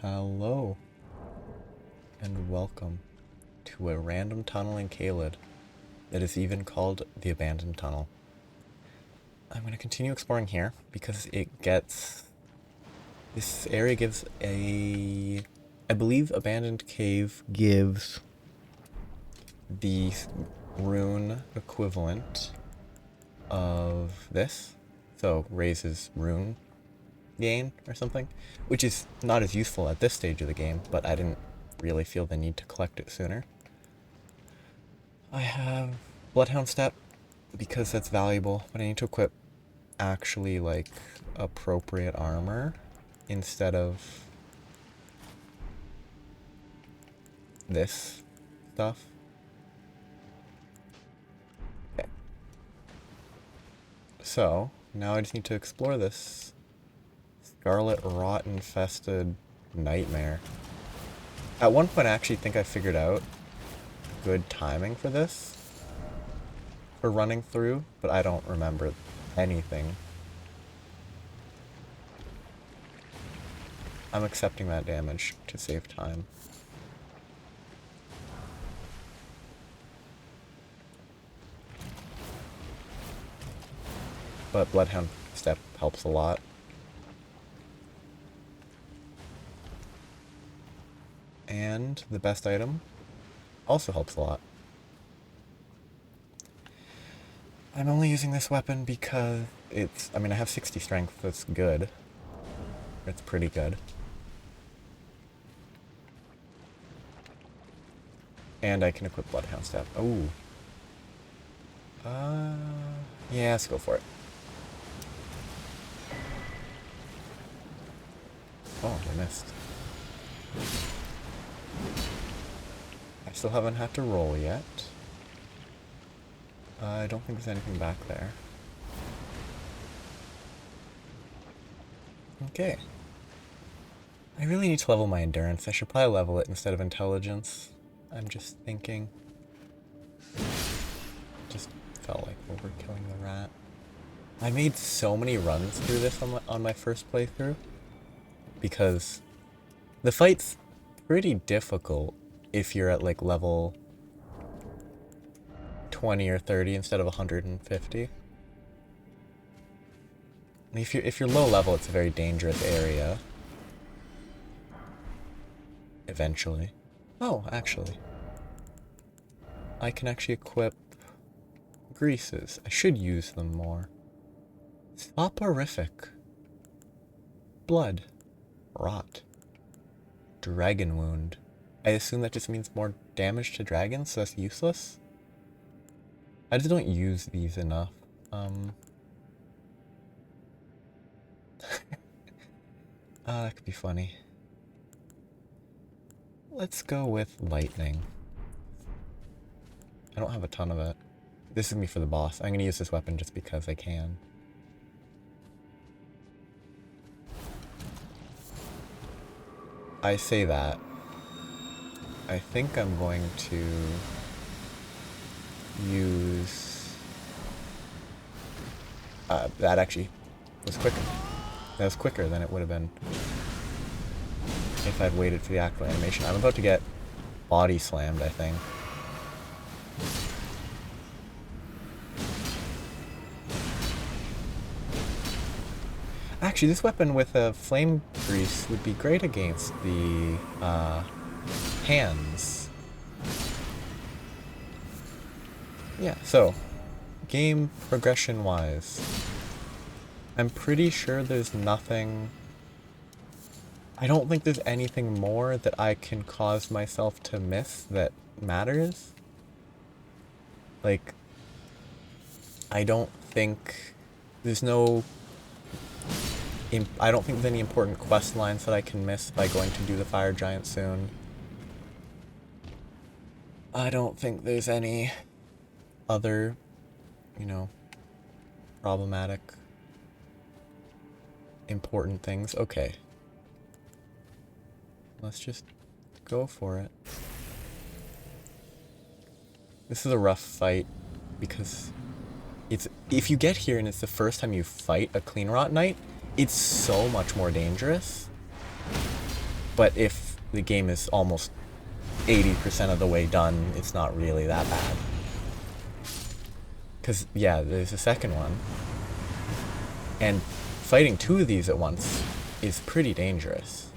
Hello, and welcome to a random tunnel in Caelid that is even called the Abandoned Tunnel. I'm going to continue exploring here because this area gives I believe Abandoned Cave gives the rune equivalent of this, so raises rune gain or something, which is not as useful at this stage of the game, but I didn't really feel the need to collect it sooner. I have Bloodhound Step because that's valuable, but I need to equip actually like appropriate armor instead of this stuff. Okay. So now I just need to explore this Scarlet Rot infested nightmare. At one point I actually think I figured out good timing for this, for running through, but I don't remember anything. I'm accepting that damage to save time. But Bloodhound Step helps a lot. And the best item also helps a lot. I'm only using this weapon because I have 60 strength, that's good. It's pretty good. And I can equip Bloodhound Step. Oh. Yeah, let's go for it. Oh, I missed. I still haven't had to roll yet. I don't think there's anything back there. Okay. I really need to level my endurance. I should probably level it instead of intelligence. I'm just thinking. Just felt like overkilling the rat. I made so many runs through this on my first playthrough because the fight's pretty difficult if you're at like level 20 or 30 instead of 150. And if you're low level, it's a very dangerous area. Eventually. Oh, actually. I can actually equip greases. I should use them more. Soporific. Blood. Rot. Dragon wound. I assume that just means more damage to dragons, so that's useless? I just don't use these enough. That could be funny. Let's go with lightning. I don't have a ton of it. This is gonna be for the boss. I'm gonna use this weapon just because I can. I say that. I think I'm going to use... that actually was quicker. That was quicker than it would have been if I'd waited for the actual animation. I'm about to get body slammed, I think. Actually, this weapon with a flame grease would be great against the hands. Yeah, so game progression wise, I'm pretty sure there's nothing. I don't think there's anything more that I can cause myself to miss that matters. Like, I don't think there's I don't think there's any important quest lines that I can miss by going to do the fire giant soon. I don't think there's any other, problematic, important things. Okay. Let's just go for it. This is a rough fight because if you get here and it's the first time you fight a Clean Rot Knight, it's so much more dangerous. But if the game is almost 80% of the way done, it's not really that bad. Because, yeah, there's a second one. And fighting two of these at once is pretty dangerous.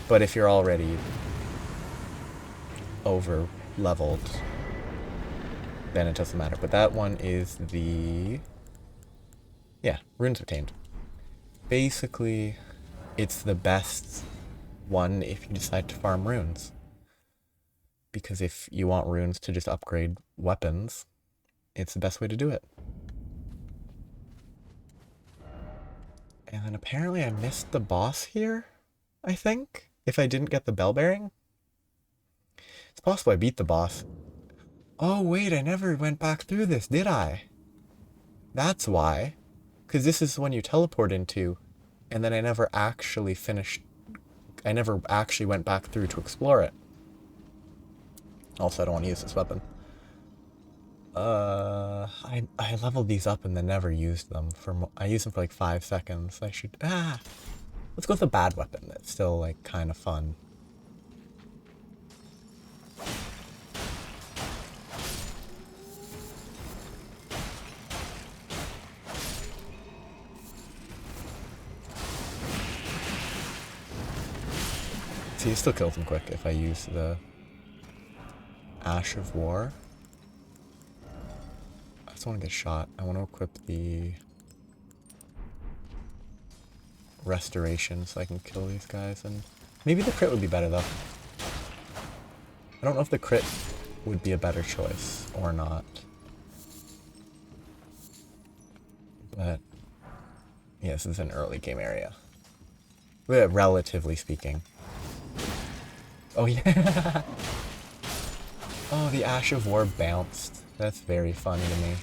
But if you're already over leveled, then it doesn't matter. But that one is the... yeah, runes obtained. Basically, it's the best one if you decide to farm runes. Because if you want runes to just upgrade weapons, it's the best way to do it. And then apparently I missed the boss here, I think, if I didn't get the bell bearing. It's possible I beat the boss. Oh wait, I never went back through this, did I? That's why. Because this is the one you teleport into, and then I never actually finished... I never actually went back through to explore it. Also, I don't want to use this weapon. I leveled these up and then never used them. I used them for like 5 seconds. I should... let's go with a bad weapon that's still like kind of fun. See, it still kills him quick if I use the Ash of War. I just want to get shot. I want to equip the Restoration so I can kill these guys. And maybe the crit would be better though. I don't know if the crit would be a better choice or not. But yeah, this is an early game area. Relatively speaking. Oh yeah! Oh, the Ash of War bounced. That's very funny to me.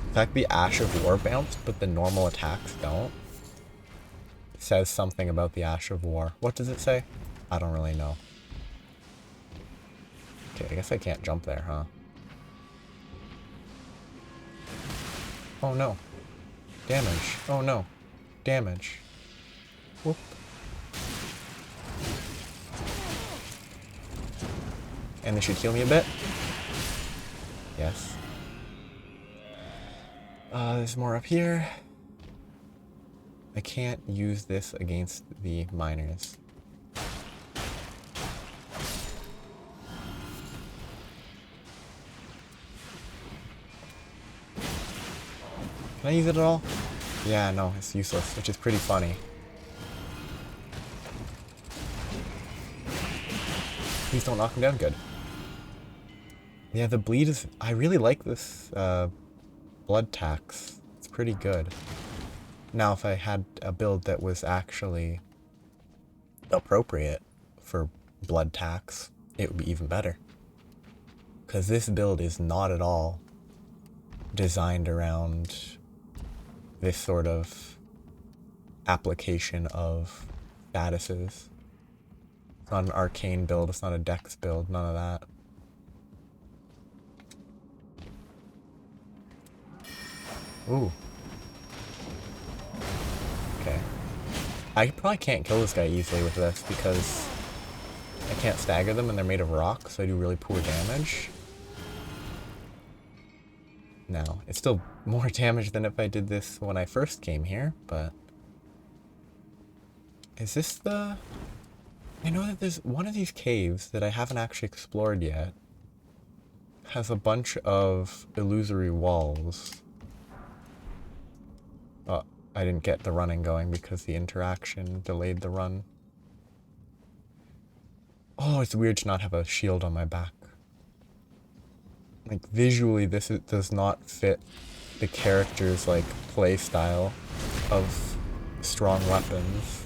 In fact, the Ash of War bounced, but the normal attacks don't. It says something about the Ash of War. What does it say? I don't really know. Okay, I guess I can't jump there, huh? Oh no. Damage. Oh no. Damage. Whoop. And they should heal me a bit. Yes. There's more up here. I can't use this against the miners. Can I use it at all? Yeah, no, it's useless, which is pretty funny. Please don't knock him down. Good. Yeah, the bleed is... I really like this blood tax. It's pretty good. Now, if I had a build that was actually appropriate for blood tax, it would be even better. Because this build is not at all designed around this sort of application of statuses. It's not an arcane build, it's not a dex build, none of that. Ooh. Okay. I probably can't kill this guy easily with this because I can't stagger them and they're made of rock, so I do really poor damage. Now, it's still more damage than if I did this when I first came here, but... Is this the... I know that there's one of these caves that I haven't actually explored yet. Has a bunch of illusory walls. Oh, I didn't get the running going because the interaction delayed the run. Oh, it's weird to not have a shield on my back. Like, visually, does not fit the character's, like, play style of strong weapons.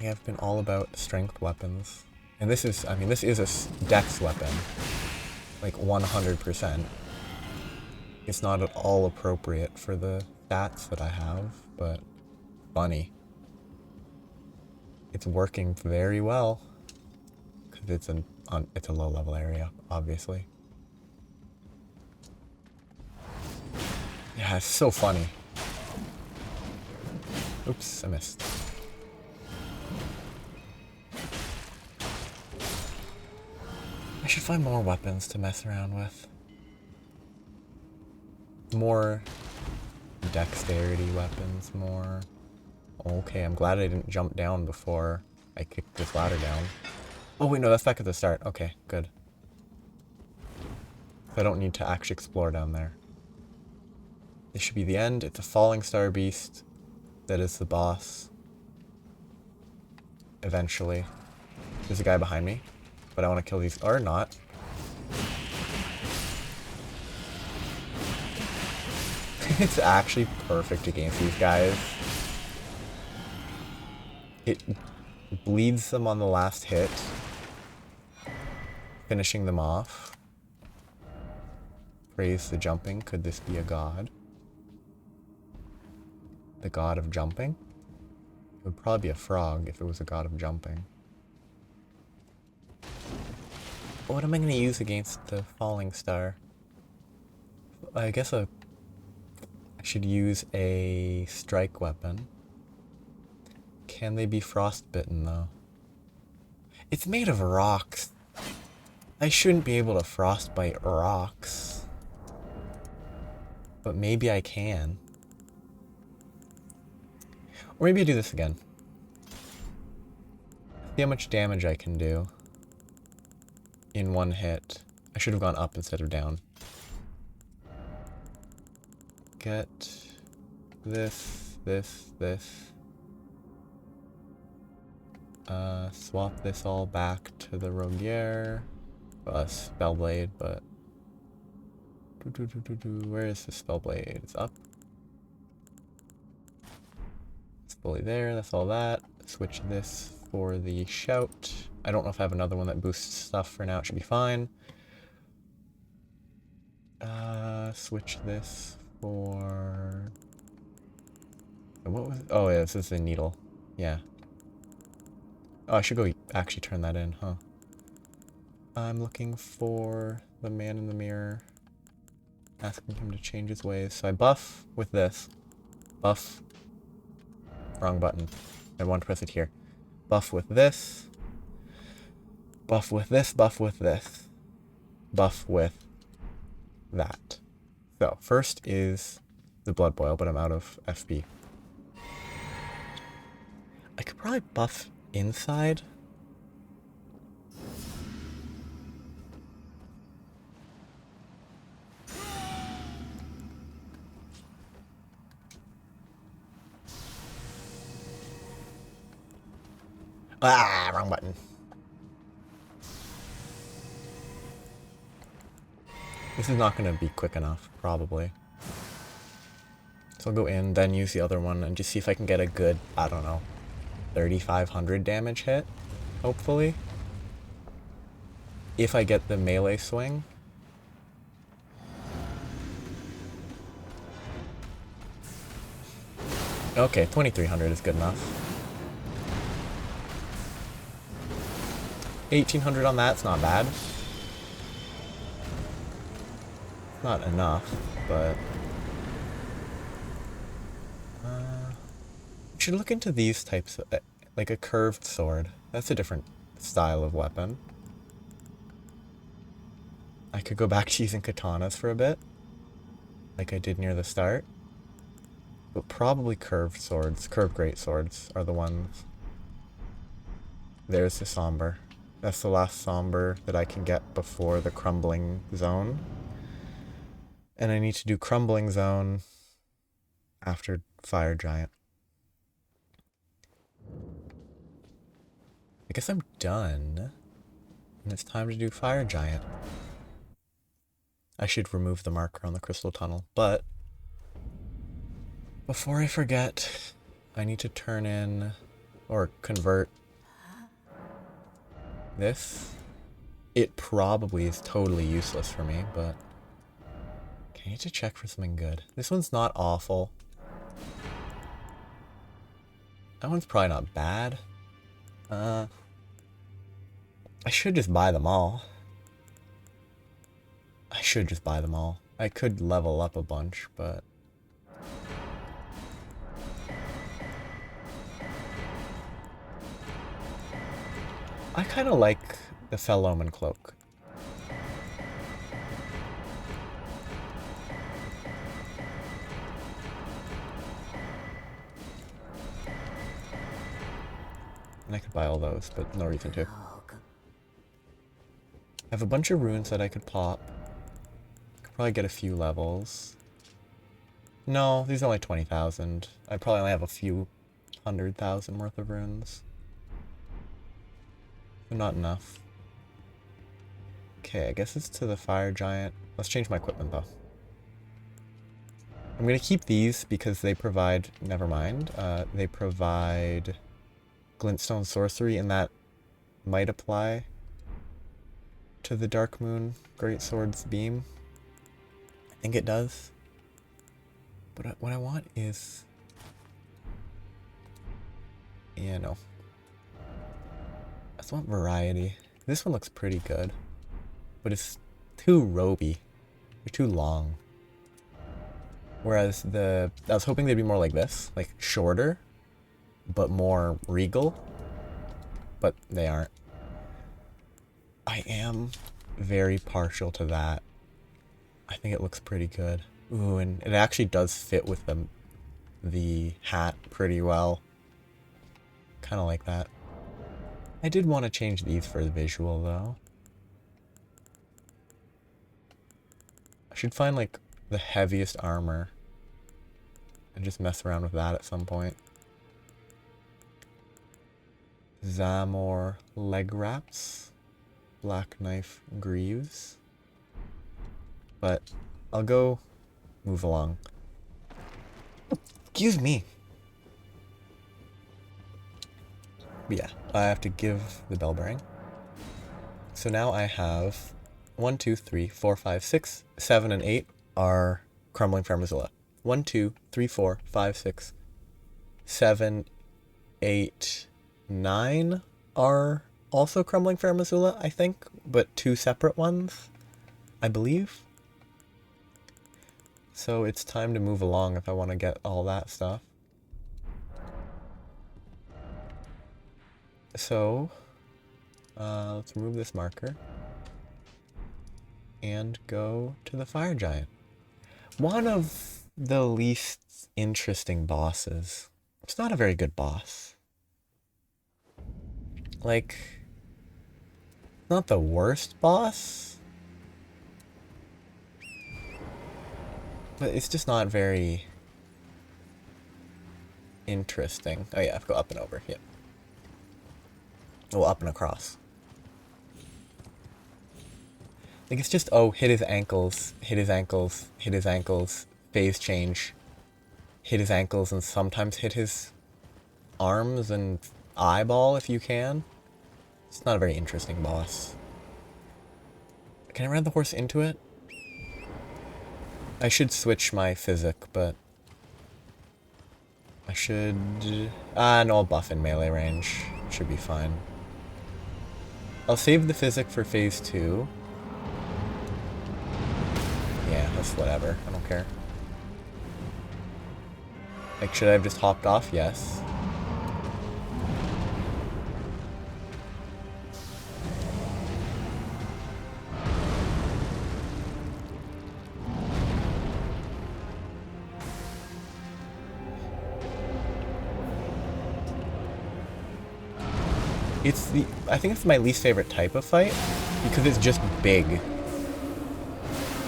I have been all about strength weapons. And this is, I mean, this is a dex weapon. Like, 100%. It's not at all appropriate for the stats that I have, but funny. It's working very well. Because it's a low-level area, obviously. Yeah, it's so funny. Oops, I missed. I should find more weapons to mess around with. More dexterity weapons, more... Okay, I'm glad I didn't jump down before I kicked this ladder down. Oh wait, no, that's back at the start. Okay, good. I don't need to actually explore down there. This should be the end. It's a falling star beast that is the boss. Eventually. There's a guy behind me, but I want to kill these, or not. It's actually perfect against these guys. It bleeds them on the last hit, finishing them off. Praise the jumping. Could this be a god? The god of jumping? It would probably be a frog if it was a god of jumping. What am I going to use against the falling star? I guess I should use a strike weapon. Can they be frostbitten though? It's made of rocks. I shouldn't be able to frostbite rocks. But maybe I can. Or maybe I do this again. See how much damage I can do in one hit. I should have gone up instead of down. Get this, this, this. Swap this all back to the Rogier. Spellblade, but... Where is the Spellblade? It's up. It's fully there, that's all that. Switch this for the Shout. I don't know if I have another one that boosts stuff for now, it should be fine. Switch this for... What was it? Oh yeah, this is the needle. Yeah. Oh, I should go actually turn that in, huh? I'm looking for the man in the mirror. Asking him to change his ways. So I buff with this. Buff. Wrong button. I want to press it here. Buff with this. Buff with this, buff with this. Buff with that. So, first is the Blood Boil, but I'm out of FP. I could probably buff inside. Ah, wrong button. This is not going to be quick enough, probably. So I'll go in, then use the other one, and just see if I can get a good, I don't know, 3,500 damage hit, hopefully. If I get the melee swing. Okay, 2,300 is good enough. 1,800 on that's not bad. Not enough, but... we should look into these types of... like a curved sword. That's a different style of weapon. I could go back to using katanas for a bit. Like I did near the start. But probably curved swords, curved great swords are the ones. There's the somber. That's the last somber that I can get before the crumbling zone. And I need to do crumbling zone after fire giant. I guess I'm done. And it's time to do fire giant. I should remove the marker on the crystal tunnel, but before I forget, I need to turn in or convert this. It probably is totally useless for me, but I need to check for something good. This one's not awful. That one's probably not bad. I should just buy them all. I should just buy them all. I could level up a bunch, but I kind of like the Felloman Cloak. And I could buy all those, but no reason to. I have a bunch of runes that I could pop. Could probably get a few levels. No, these are only 20,000. I probably only have a few 100,000 worth of runes. So not enough. Okay, I guess it's to the fire giant. Let's change my equipment though. I'm gonna keep these because they provide, never mind, they provide glintstone sorcery, and that might apply to the Dark Moon Greatsword's beam. I think it does. But what I want is... yeah, no. I just want variety. This one looks pretty good. But it's too roby. They're too long. Whereas I was hoping they'd be more like this. Like, shorter. But more regal. But they aren't. I am very partial to that. I think it looks pretty good. Ooh, and it actually does fit with the hat pretty well. Kind of like that. I did want to change these for the visual, though. I should find, like, the heaviest armor and just mess around with that at some point. Zamor leg wraps. Black knife greaves. But I'll go move along. Excuse me. But yeah, I have to give the bell bearing. So now I have 1, 2, 3, 4, 5, 6, 7, and 8 are crumbling Farmazilla. 1, 2, 3, 4, 5, 6, 7, 8, 9 are also crumbling Farmazilla, I think, but 2 separate ones, I believe. So it's time to move along if I want to get all that stuff. So, let's remove this marker and go to the fire giant. One of the least interesting bosses. It's not a very good boss. Like, not the worst boss, but it's just not very interesting. Oh yeah, I have to go up and over, yep. Well, up and across. Like, it's just, oh, hit his ankles, hit his ankles, hit his ankles, phase change, hit his ankles, and sometimes hit his arms and eyeball if you can. It's not a very interesting boss. Can I ride the horse into it? I should switch my physic, but... I should... no, I'll buff in melee range. Should be fine. I'll save the physic for phase 2. Yeah, that's whatever. I don't care. Like, should I have just hopped off? Yes. I think it's my least favorite type of fight, because it's just big.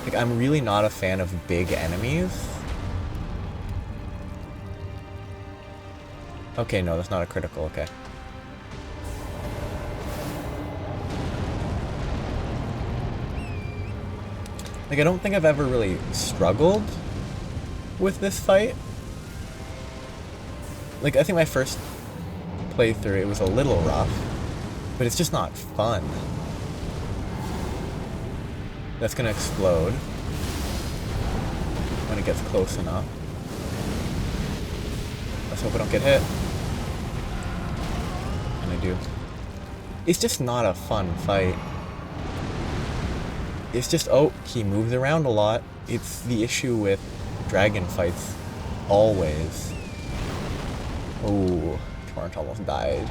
Like, I'm really not a fan of big enemies. Okay, no, that's not a critical, okay. Like, I don't think I've ever really struggled with this fight. Like, I think my first playthrough, it was a little rough, but it's just not fun. That's gonna explode when it gets close enough. Let's hope I don't get hit. And I do. It's just not a fun fight. It's just, oh, he moves around a lot. It's the issue with dragon fights, always. Oh, Torrent almost died.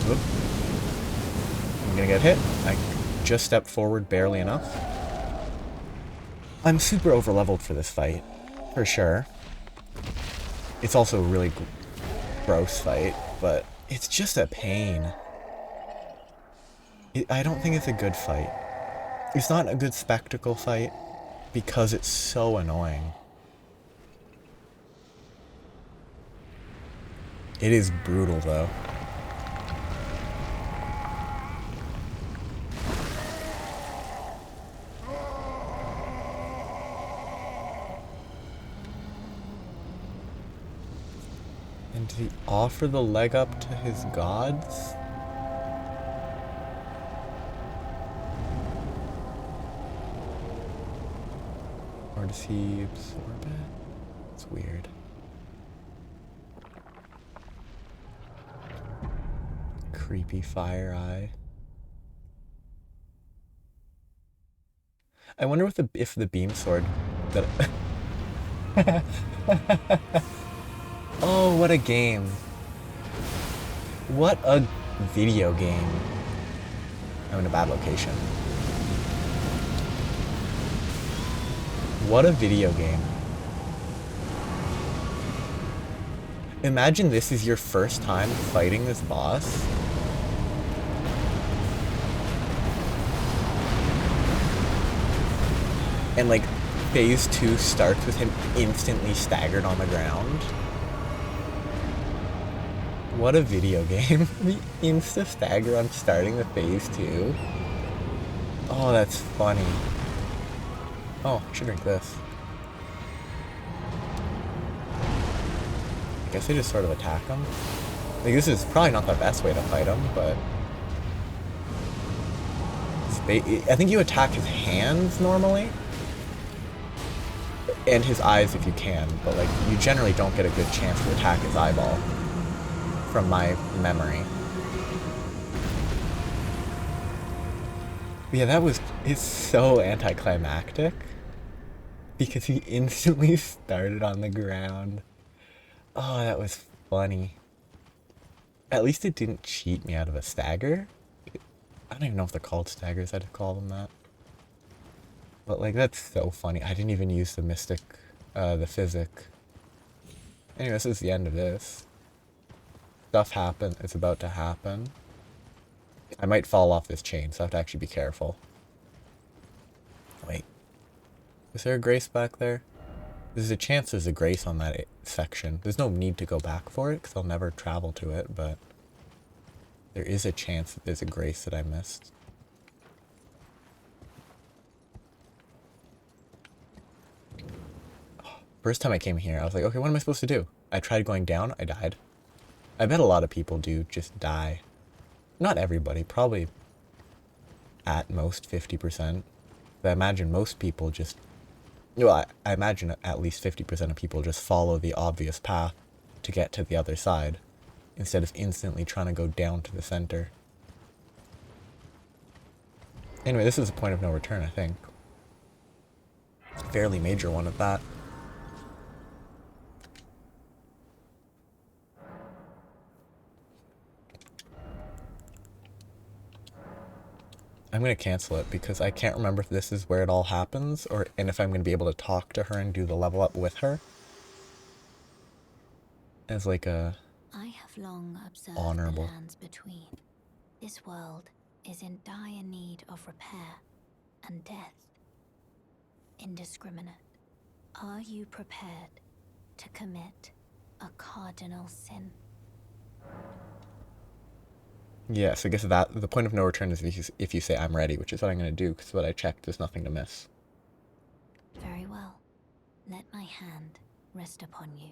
Oop. I'm gonna get hit. I just stepped forward barely enough. I'm super over-leveled for this fight, for sure. It's also a really gross fight, but it's just a pain. I don't think it's a good fight. It's not a good spectacle fight because it's so annoying. It is brutal, though. And did he offer the leg up to his gods? Or does he absorb it? It's weird. Creepy fire eye. I wonder if the beam sword that. Oh, what a game! What a video game! I'm in a bad location. What a video game! Imagine this is your first time fighting this boss. And like, phase 2 starts with him instantly staggered on the ground. What a video game. The insta-stagger on starting the phase 2. Oh, that's funny. Oh, I should drink this. I guess I just sort of attack him. Like, this is probably not the best way to fight him, but... I think you attack his hands normally. And his eyes if you can, but like, you generally don't get a good chance to attack his eyeball. From my memory. Yeah, it's so anticlimactic. Because he instantly started on the ground. Oh, that was funny. At least it didn't cheat me out of a stagger. I don't even know if they're called staggers, I'd call them that. But like, that's so funny. I didn't even use the mystic, the physic. Anyway, this is the end of this. Stuff happen. It's about to happen. I might fall off this chain, so I have to actually be careful. Wait. Is there a grace back there? There's a chance there's a grace on that section. There's no need to go back for it, because I'll never travel to it, but... there is a chance that there's a grace that I missed. First time I came here, I was like, okay, what am I supposed to do? I tried going down, I died. I bet a lot of people do just die. Not everybody, probably at most 50%. But I imagine most people just... well, I imagine at least 50% of people just follow the obvious path to get to the other side, instead of instantly trying to go down to the center. Anyway, this is a point of no return, I think. Fairly major one at that. I'm going to cancel it because I can't remember if this is where it all happens, and if I'm going to be able to talk to her and do the level up with her. As like a... I have long observed honorable. the lands between. This world is in dire need of repair and death. Indiscriminate. Are you prepared to commit a cardinal sin? Yes, I guess that the point of no return is if you say I'm ready, which is what I'm going to do, because what I checked, there's nothing to miss. Very well. Let my hand rest upon you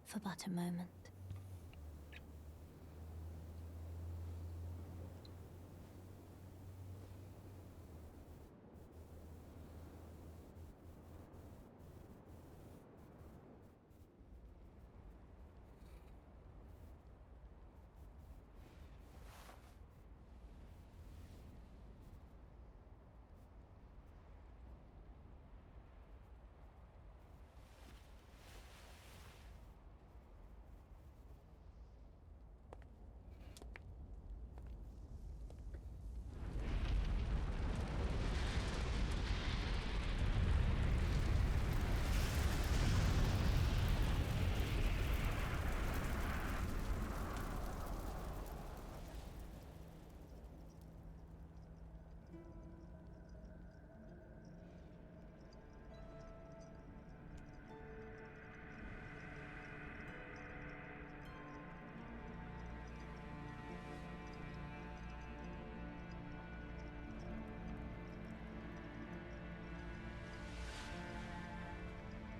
for but a moment.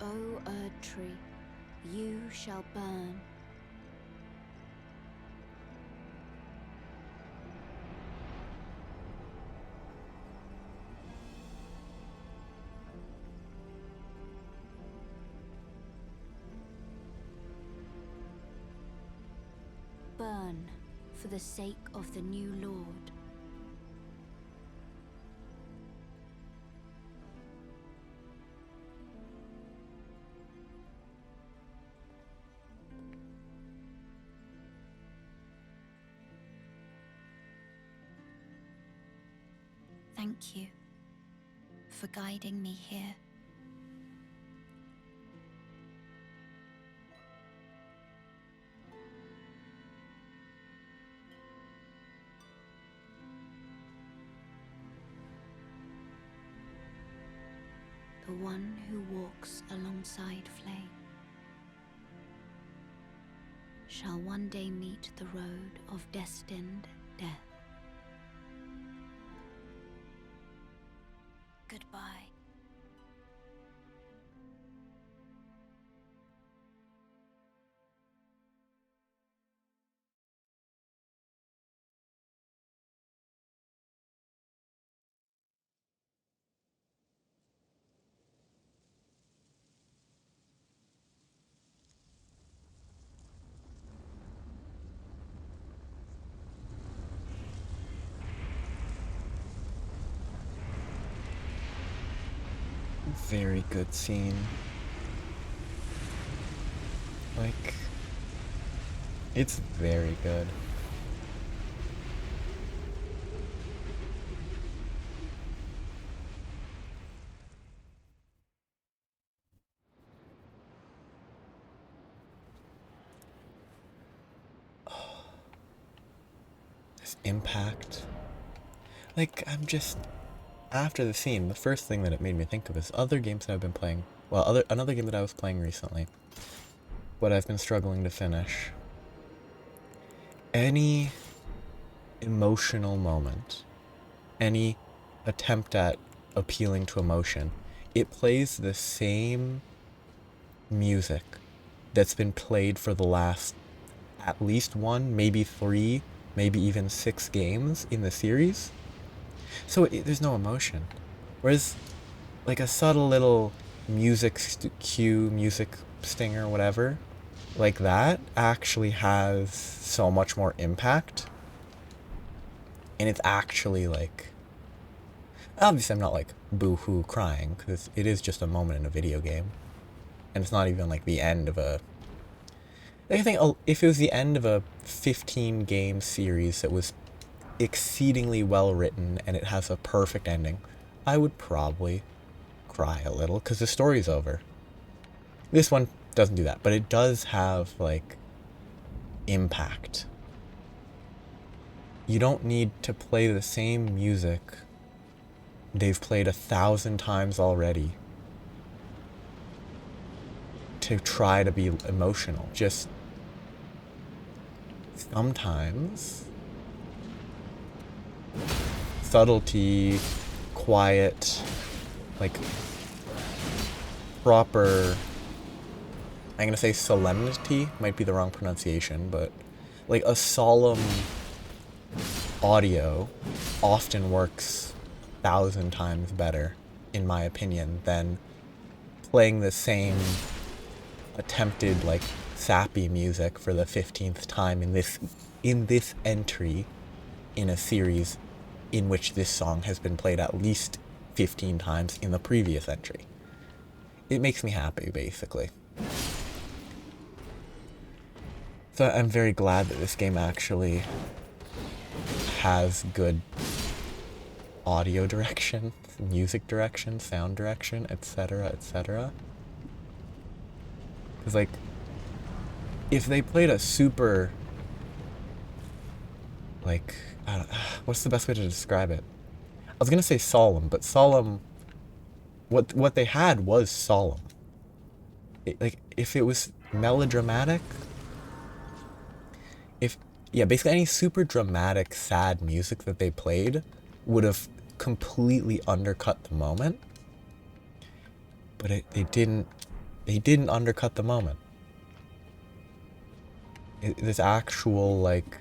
O Erd tree, you shall burn. Burn for the sake of the new Lord. Thank you for guiding me here. The one who walks alongside flame shall one day meet the road of destined death. Goodbye. Very good scene. Like, it's very good. This impact. Like, I'm just, after the scene, the first thing that it made me think of is other games that I've been playing. Well, another game that I was playing recently, but I've been struggling to finish. Any emotional moment, any attempt at appealing to emotion, it plays the same music that's been played for the last at least one, maybe three, maybe even 6 games in the series. So there's no emotion. Whereas, like a subtle little music cue, music stinger, whatever, like that actually has so much more impact. And it's actually like, obviously I'm not like boo-hoo crying, because it is just a moment in a video game. And it's not even like the end of a, I think if it was the end of a 15 game series that was exceedingly well written and it has a perfect ending, I would probably cry a little because the story's over. This one doesn't do that, but it does have like impact. You don't need to play the same music they've played 1,000 times already to try to be emotional. Just sometimes subtlety, quiet, like proper, I'm gonna say solemnity, might be the wrong pronunciation, but like a solemn audio often works 1,000 times better, in my opinion, than playing the same attempted like sappy music for the 15th time in this entry in a series in which this song has been played at least 15 times in the previous entry. It makes me happy, basically. So I'm very glad that this game actually has good audio direction, music direction, sound direction, etc., etc. Because, like, if they played a super, like, I don't, what's the best way to describe it? I was gonna say solemn, but solemn, what they had was solemn. Like, if it was melodramatic, basically any super dramatic, sad music that they played would have completely undercut the moment. But they didn't They didn't undercut the moment. This actual, like,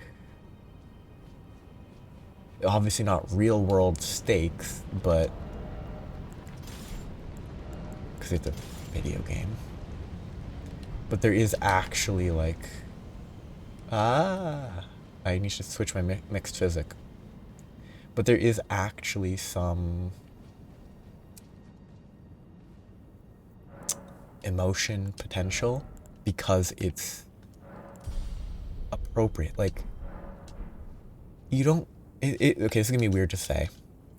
obviously not real world stakes, but because it's a video game. But there is actually, like, I need to switch my mixed physic. But there is actually some emotion potential because it's appropriate. Like, you don't. Okay, this is gonna be weird to say,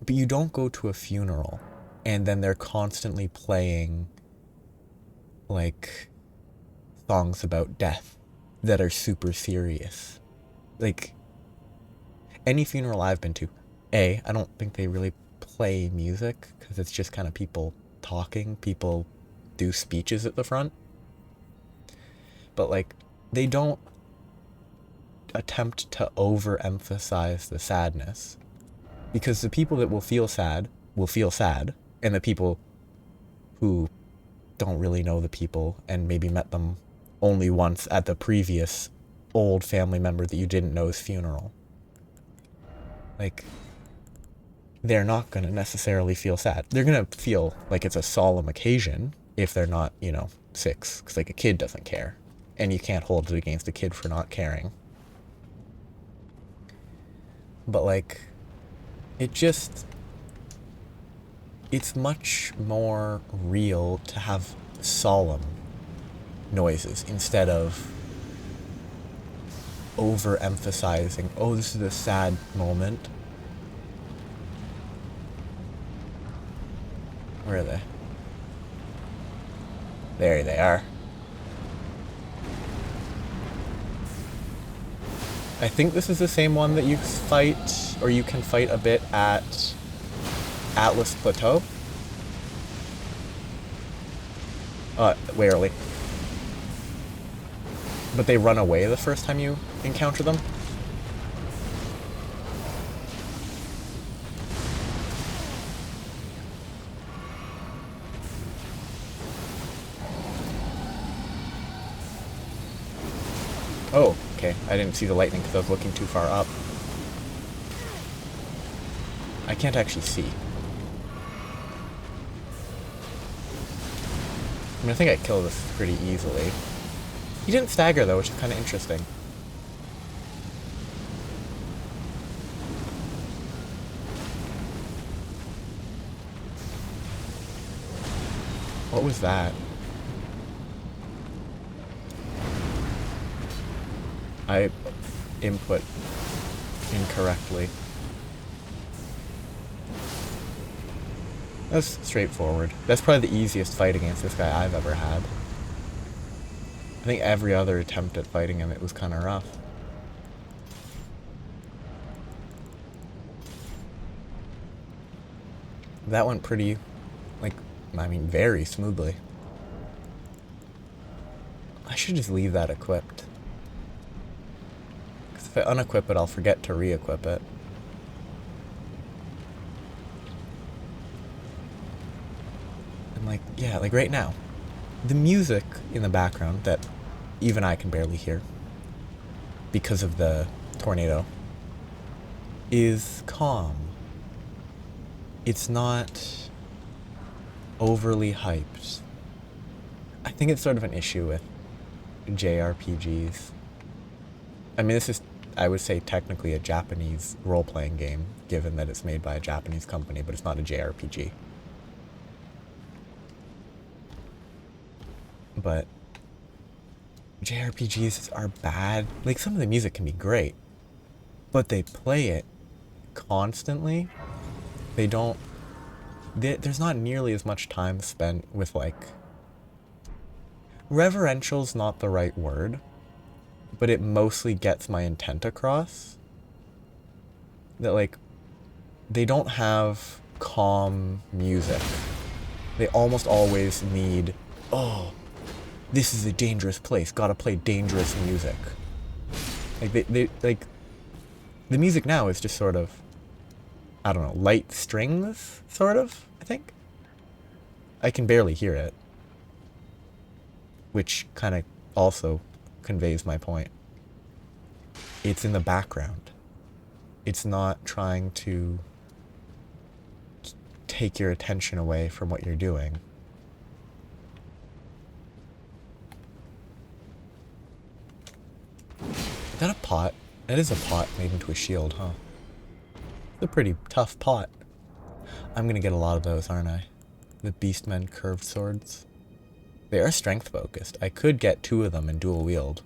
but you don't go to a funeral and then they're constantly playing, like, songs about death that are super serious. Like, any funeral I've been to, I don't think they really play music because it's just kind of people talking. People do speeches at the front. But, like, they don't attempt to overemphasize the sadness because the people that will feel sad, and the people who don't really know the people and maybe met them only once at the previous old family member that you didn't know's funeral, like, they're not going to necessarily feel sad. They're going to feel like it's a solemn occasion if they're not, 6, because, like, a kid doesn't care, and you can't hold it against a kid for not caring. But, like, it's much more real to have solemn noises instead of overemphasizing, oh, this is a sad moment. Where are they? There they are. I think this is the same one that you fight, or you can fight a bit at Atlas Plateau. Way early. But they run away the first time you encounter them. Oh, okay. I didn't see the lightning because I was looking too far up. I can't actually see. I mean, I think I killed this pretty easily. He didn't stagger, though, which is kind of interesting. What was that? I input incorrectly. That's straightforward. That's probably the easiest fight against this guy I've ever had. I think every other attempt at fighting him, it was kind of rough. That went pretty, like, I mean, very smoothly. I should just leave that equipped. Because if I unequip it, I'll forget to re-equip it. And, like, yeah, like right now, the music in the background that even I can barely hear because of the tornado is calm. It's not overly hyped. I think it's sort of an issue with JRPGs. I mean, this is, I would say, technically a Japanese role-playing game, given that it's made by a Japanese company, but it's not a JRPG. But JRPGs are bad. Like, some of the music can be great, but they play it constantly. They don't... There's not nearly as much time spent with, like... Reverential's not the right word, but it mostly gets my intent across. That, like, they don't have calm music. They almost always need, oh, this is a dangerous place, gotta play dangerous music. Like, like, the music now is just sort of, I don't know, light strings, sort of, I think. I can barely hear it. which kind of also conveys my point. It's in the background. It's not trying to take your attention away from what you're doing. Is that a pot? That is a pot made into a shield, huh? It's a pretty tough pot. I'm gonna get a lot of those, aren't I? The Beastmen curved swords. They are strength focused. I could get 2 of them and dual wield.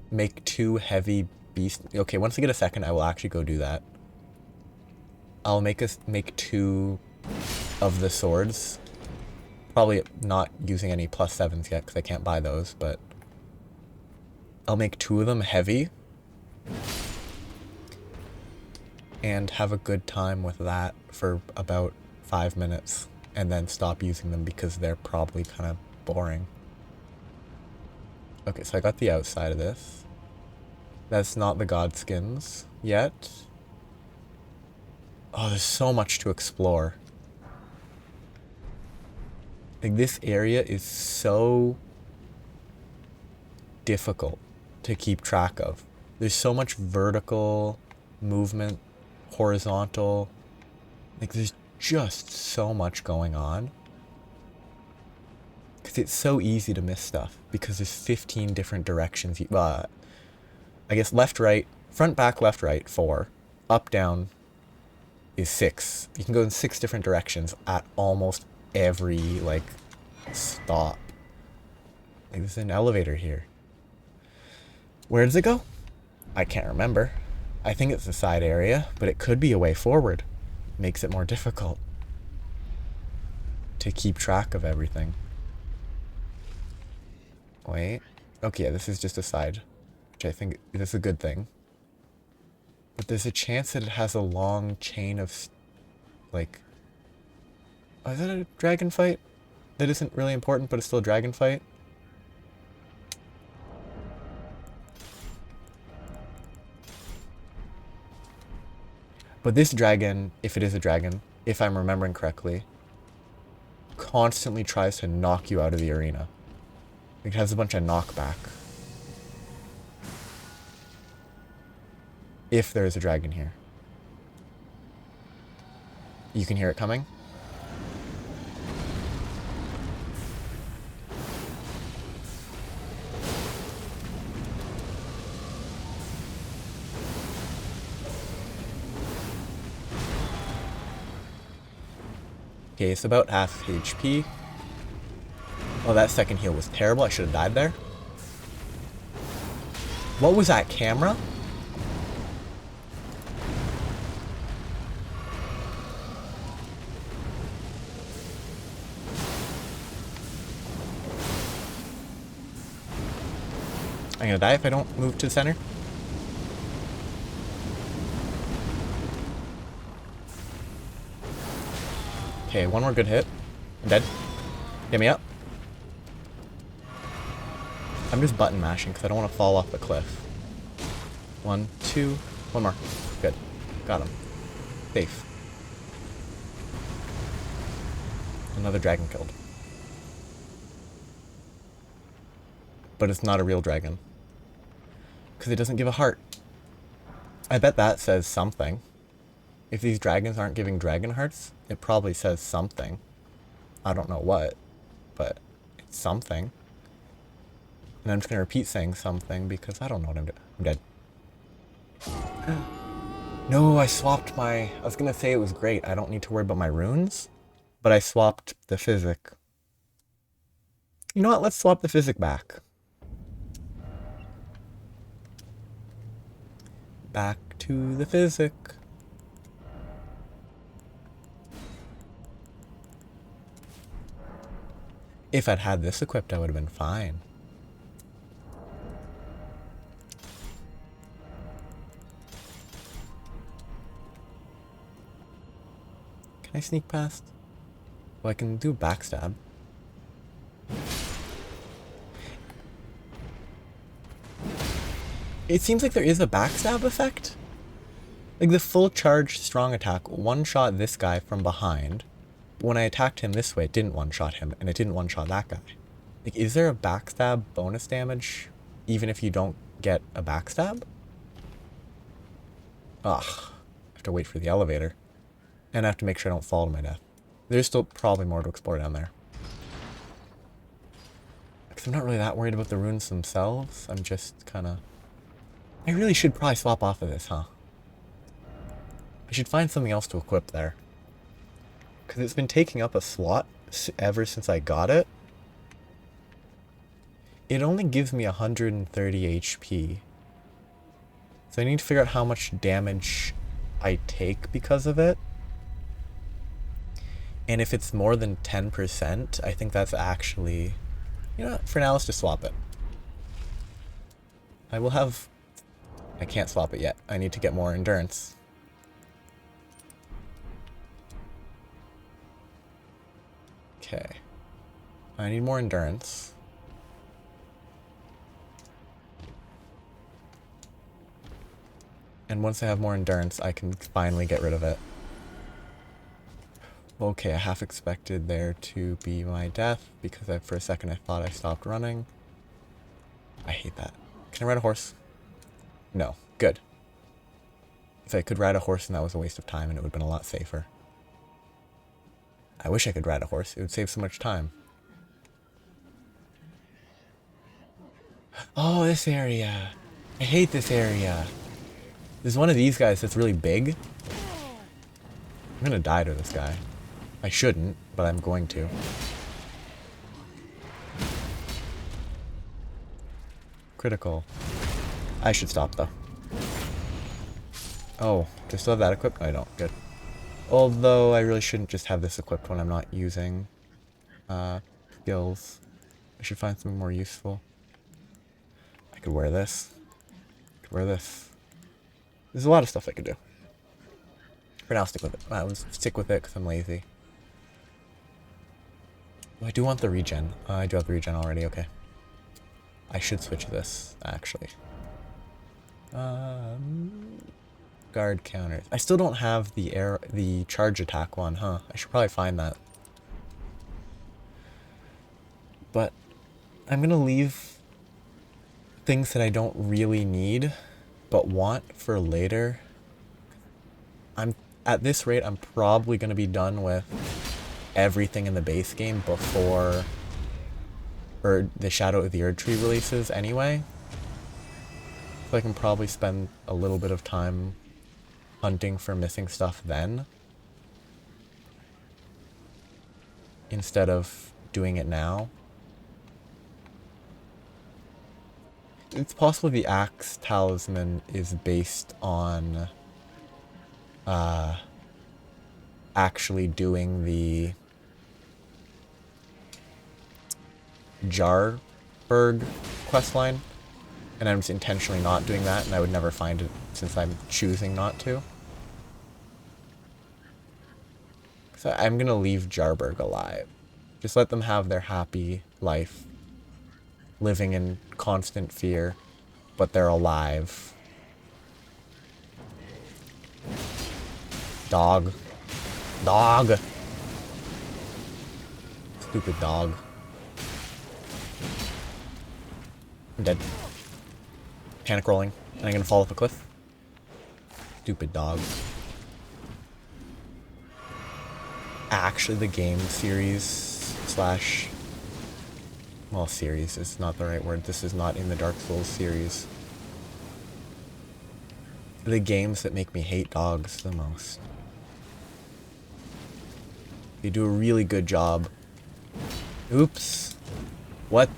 Make 2 heavy beast. Okay, once I get a second, I will actually go do that. I'll make 2 of the swords. Probably not using any +7s yet because I can't buy those, but I'll make 2 of them heavy and have a good time with that for about 5 minutes and then stop using them because they're probably kind of boring. Okay, so I got the outside of this. That's not the god skins yet. Oh, there's so much to explore. Like, this area is so difficult to keep track of. There's so much vertical movement, horizontal. Like, there's just so much going on. Because it's so easy to miss stuff. Because there's 15 different directions. I guess left, right, front, back, left, right, 4. Up, down is 6. You can go in 6 different directions at almost every, like, stop. Like, there's an elevator here. Where does it go? I can't remember. I think it's the side area, but it could be a way forward. Makes it more difficult to keep track of everything. Wait. Okay, this is just a side, which I think is a good thing. But there's a chance that it has a long chain of, like... Oh, is that a dragon fight? That isn't really important, but it's still a dragon fight? But this dragon, if it is a dragon, if I'm remembering correctly, constantly tries to knock you out of the arena. It has a bunch of knockback. If there is a dragon here. You can hear it coming? Okay, it's about half HP. Oh, that second heal was terrible. I should have died there. What was that, camera? I'm gonna die if I don't move to the center. Okay, one more good hit. I'm dead. Get me up. I'm just button mashing because I don't want to fall off the cliff. 1, 2, one more. Good. Got him. Safe. Another dragon killed. But it's not a real dragon. Because it doesn't give a heart. I bet that says something. If these dragons aren't giving dragon hearts, it probably says something. I don't know what, but it's something. And I'm just going to repeat saying something because I don't know what I'm doing. I'm dead. No, I swapped my... I was going to say it was great. I don't need to worry about my runes, but I swapped the physic. You know what? Let's swap the physic back. Back to the physic. If I'd had this equipped, I would have been fine. Can I sneak past? Well, I can do backstab. It seems like there is a backstab effect. Like the full charge strong attack one-shot this guy from behind, when I attacked him this way, it didn't one-shot him, and it didn't one-shot that guy. Like, is there a backstab bonus damage even if you don't get a backstab? Ugh. I have to wait for the elevator. And I have to make sure I don't fall to my death. There's still probably more to explore down there. Because I'm not really that worried about the runes themselves. I'm just kind of... I really should probably swap off of this, huh? I should find something else to equip there. Because it's been taking up a slot ever since I got it. It only gives me 130 HP. So I need to figure out how much damage I take because of it. And if it's more than 10%, I think that's actually... You know what? For now, let's just swap it. I will have... I can't swap it yet. I need to get more endurance. Okay. I need more endurance. And once I have more endurance, I can finally get rid of it. Okay, I half expected there to be my death because for a second I thought I stopped running. I hate that. Can I ride a horse? No. Good. If I could ride a horse, then that was a waste of time and it would have been a lot safer. I wish I could ride a horse. It would save so much time. Oh, this area. I hate this area. There's one of these guys that's really big. I'm gonna die to this guy. I shouldn't, but I'm going to. Critical. I should stop, though. Oh, do I still have that equipped? No, I don't. Good. Although, I really shouldn't just have this equipped when I'm not using skills. I should find something more useful. I could wear this. I could wear this. There's a lot of stuff I could do. For now, I'll stick with it. I'll stick with it because I'm lazy. Oh, I do want the regen. I do have the regen already, okay. I should switch this, actually. Guard counters. I still don't have the charge attack one, huh? I should probably find that. But I'm gonna leave things that I don't really need, but want for later. At this rate, I'm probably gonna be done with everything in the base game before the Shadow of the Erdtree releases anyway. So I can probably spend a little bit of time hunting for missing stuff then, instead of doing it now. It's possible the Axe Talisman is based on actually doing the Jarburg questline, and I'm just intentionally not doing that, and I would never find it since I'm choosing not to. So I'm gonna leave Jarburg alive. Just let them have their happy life, living in constant fear, but they're alive. Dog. Dog! Stupid dog. I'm dead. Panic rolling. And I'm gonna fall off a cliff. Stupid dog. Actually, the game series slash... Well, series is not the right word. This is not in the Dark Souls series. The games that make me hate dogs the most. They do a really good job. Oops. What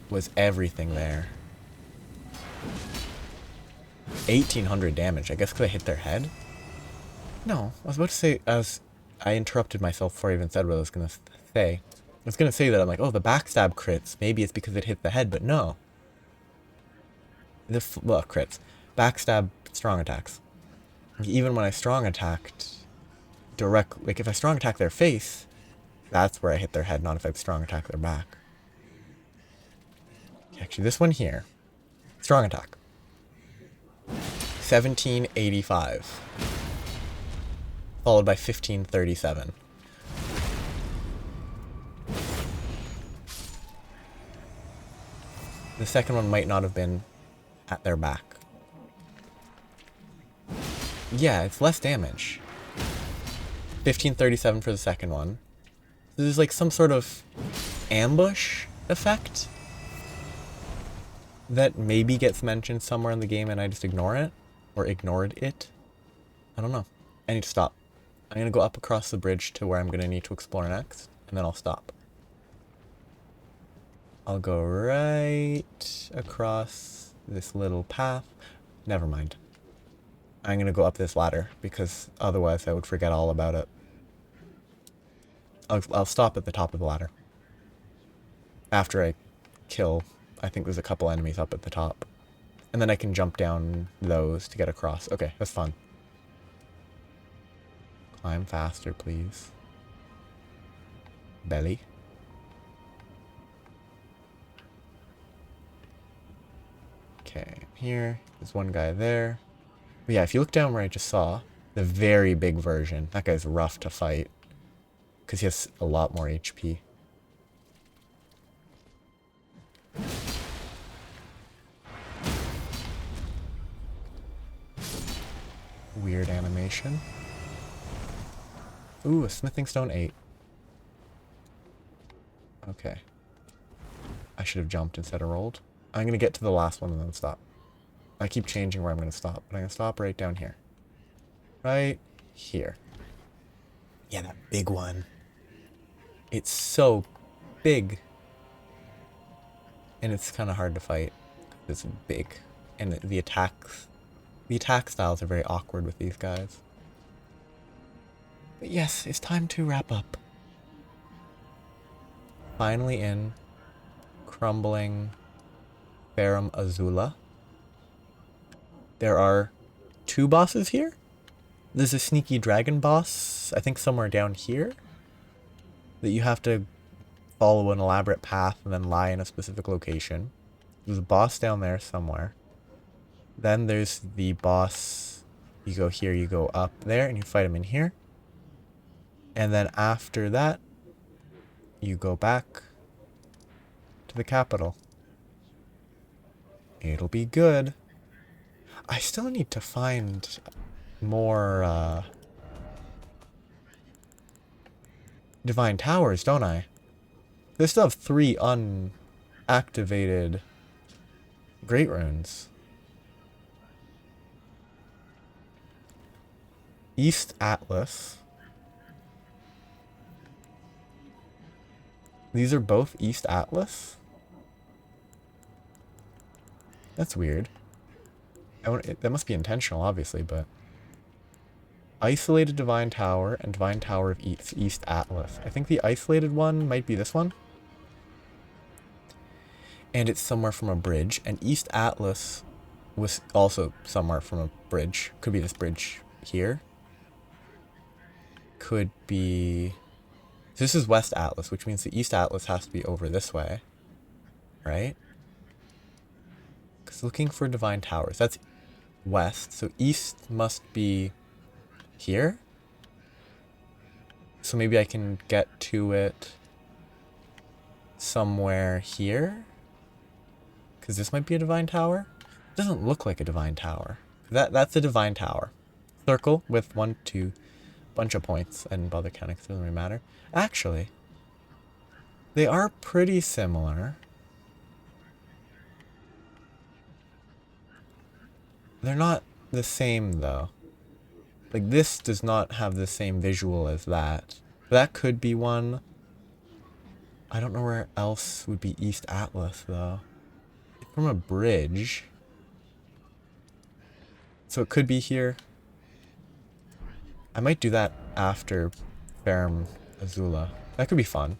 was everything there? 1800 damage. I guess because I hit their head? No, I was about to say, I interrupted myself before I even said what I was going to say. I was going to say that I'm like, oh, the backstab crits. Maybe it's because it hit the head, but no. Well, crits. Backstab strong attacks. Even when I strong attacked like if I strong attack their face, that's where I hit their head, not if I strong attack their back. Actually, this one here, strong attack. 1785. Followed by 1537. The second one might not have been at their back. Yeah, it's less damage. 1537 for the second one. So there's like some sort of ambush effect that maybe gets mentioned somewhere in the game and I just ignore it. Or ignored it. I don't know. I need to stop. I'm going to go up across the bridge to where I'm going to need to explore next. And then I'll stop. I'll go right across this little path. Never mind. I'm going to go up this ladder because otherwise I would forget all about it. I'll stop at the top of the ladder. After I kill, I think there's a couple enemies up at the top. And then I can jump down those to get across. Okay, that's fun. Climb faster, please. Belly. Okay, here. There's one guy there. But yeah, if you look down where I just saw, the very big version, that guy's rough to fight. Because he has a lot more HP. Weird animation. Ooh, a smithing stone 8. Okay. I should have jumped instead of rolled. I'm going to get to the last one and then stop. I keep changing where I'm going to stop, but I'm going to stop right down here. Right here. Yeah, that big one. It's so big. And it's kind of hard to fight. It's big. And the attack styles are very awkward with these guys. But yes, it's time to wrap up. Finally in crumbling Farum Azula. There are 2 bosses here. There's a sneaky dragon boss, I think somewhere down here, that you have to follow an elaborate path and then lie in a specific location. There's a boss down there somewhere. Then there's the boss, you go here, you go up there, and you fight him in here. And then after that, you go back to the capital. It'll be good. I still need to find more, divine towers, don't I? They still have 3 unactivated great runes. East Atlas. These are both East Atlas? That's weird. That must be intentional, obviously, but... Isolated Divine Tower and Divine Tower of East Atlas. I think the isolated one might be this one. And it's somewhere from a bridge. And East Atlas was also somewhere from a bridge. Could be this bridge here. Could be... This is West Atlas, which means the East Atlas has to be over this way. Right? Because looking for Divine Towers. That's west. So east must be here. So maybe I can get to it somewhere here. Because this might be a Divine Tower. It doesn't look like a Divine Tower. That's a Divine Tower. Circle with 1, 2, bunch of points. I didn't bother counting because it doesn't really matter. Actually, they are pretty similar. They're not the same, though. Like, this does not have the same visual as that. That could be one. I don't know where else would be East Atlas, though. It's from a bridge. So it could be here. I might do that after Farum Azula. That could be fun.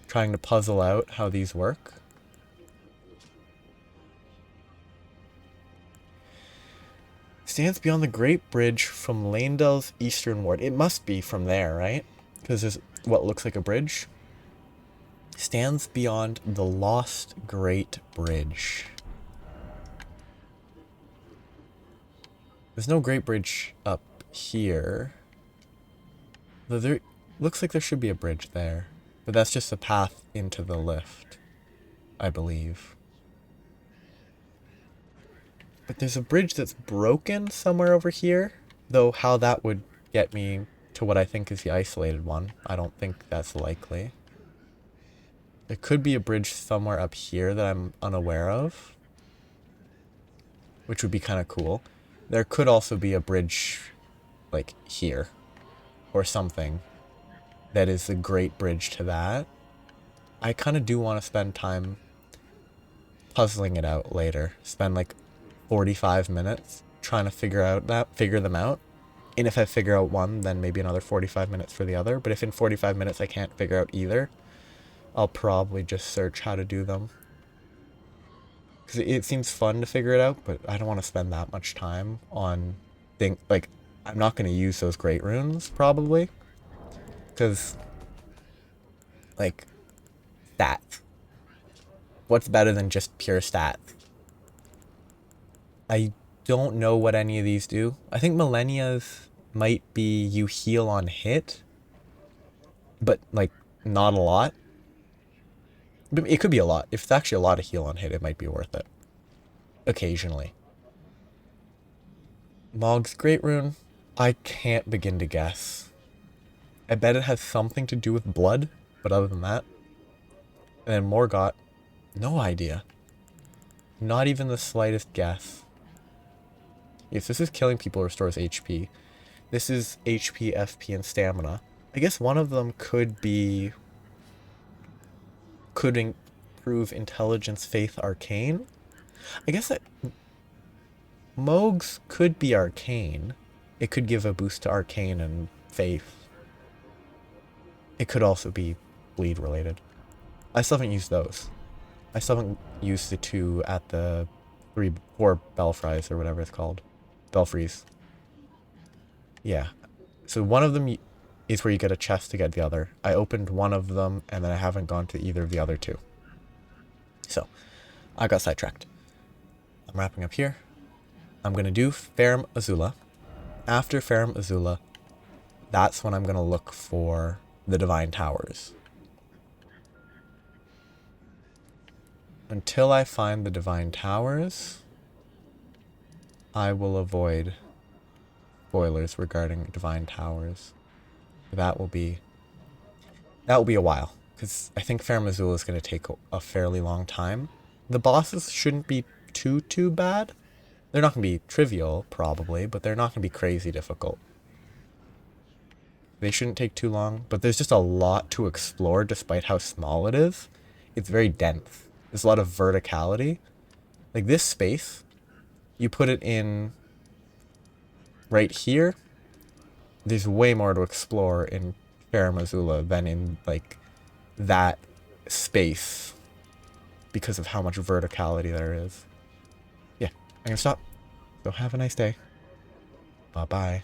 Trying to puzzle out how these work. Stands beyond the Great Bridge from Lanedel's eastern ward. It must be from there, right? Because there's what looks like a bridge. Stands beyond the Lost Great Bridge. There's no Great Bridge up here. Though there looks like there should be a bridge there. But that's just a path into the lift, I believe. But there's a bridge that's broken somewhere over here. Though how that would get me to what I think is the isolated one, I don't think that's likely. There could be a bridge somewhere up here that I'm unaware of, which would be kind of cool. There could also be a bridge, like, here, or something, that is the great bridge to that. I kind of do want to spend time puzzling it out later. Spend, like, 45 minutes trying to figure them out. And if I figure out one, then maybe another 45 minutes for the other. But if in 45 minutes I can't figure out either, I'll probably just search how to do them. Because it seems fun to figure it out, but I don't want to spend that much time on like, I'm not going to use those great runes, probably. Because, like, stats. What's better than just pure stats? I don't know what any of these do. I think Millennia's might be you heal on hit, but, like, not a lot. But it could be a lot. If it's actually a lot of heal on hit, it might be worth it. Occasionally. Mog's Great Rune, I can't begin to guess. I bet it has something to do with blood, but other than that. And then Morgott, no idea. Not even the slightest guess. Yes, this is killing people, restores HP. This is HP, FP, and stamina. I guess one of them could improve intelligence, faith, arcane. I guess that Moog's could be arcane. It could give a boost to arcane and faith. It could also be bleed related. I still haven't used those. I still haven't used the two at the 4 Belfries or whatever it's called. Belfries. Yeah. So one of them is where you get a chest to get the other. I opened one of them and then I haven't gone to either of the other two. So, I got sidetracked. I'm wrapping up here. I'm going to do Ferrum Azula. After Ferrum Azula, that's when I'm going to look for the Divine Towers. Until I find the Divine Towers, I will avoid spoilers regarding Divine Towers. That will be a while, because I think Ferrum Azula is going to take a fairly long time. The bosses shouldn't be too bad. They're not going to be trivial, probably, but they're not going to be crazy difficult. They shouldn't take too long, but there's just a lot to explore despite how small it is. It's very dense. There's a lot of verticality. Like this space, you put it in right here, there's way more to explore in Ferrum Azula than in, like, that space because of how much verticality there is. Yeah, I'm gonna stop. So have a nice day. Bye-bye.